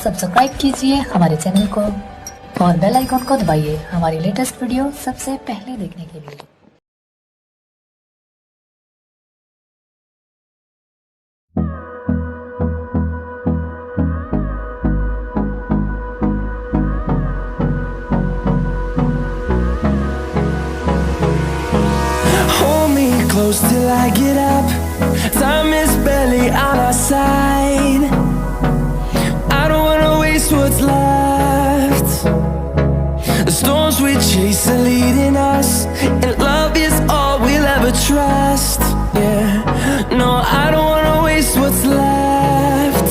Subscribe कीजिए हमारे channel को और बेल आइकॉन को दबाइए हमारी लेटेस्ट वीडियो सबसे पहले देखने के लिए। Hold me close till I get up. Time is barely on our side. I don't wanna waste what's left. The storms we chase are leading us, and love is all we'll ever trust. Yeah, no, I don't wanna waste what's left.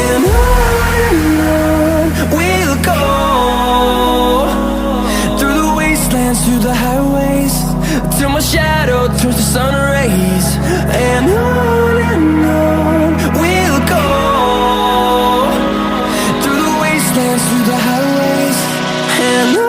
And on we'll go, through the wastelands, through the highways, till my shadow turns to sun rays. And on we'll go, through the wastelands, through the highways, and on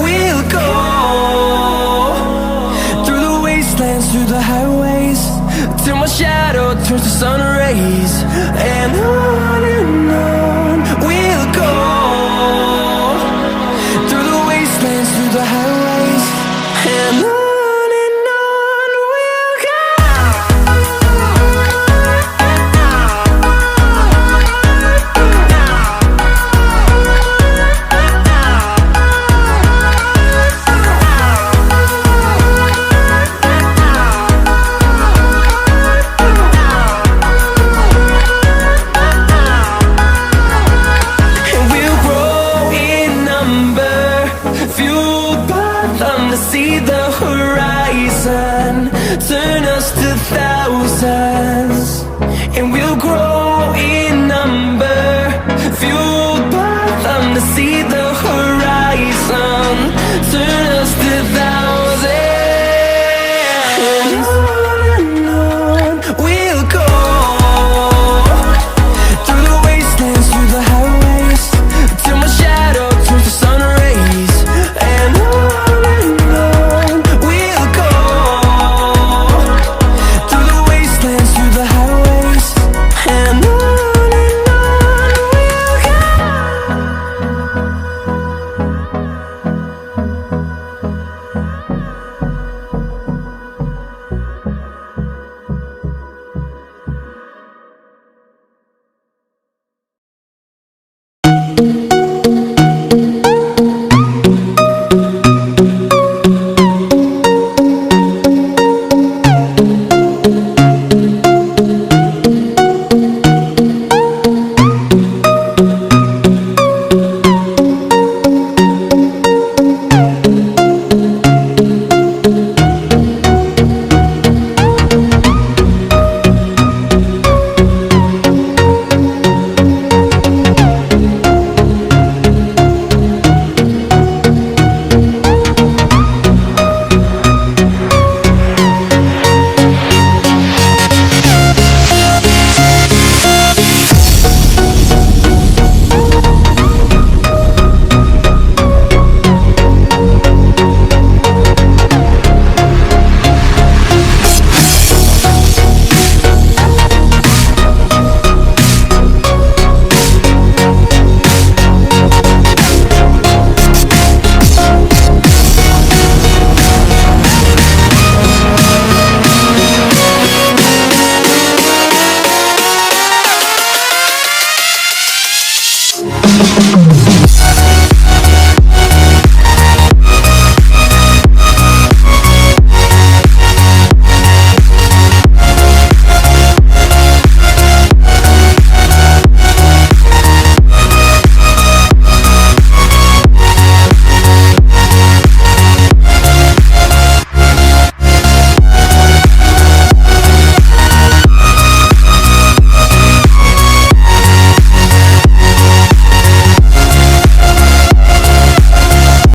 we'll go. Through the highways, till my shadow turns to sun rays. And on we'll go, through the wastelands, through the highways, and on.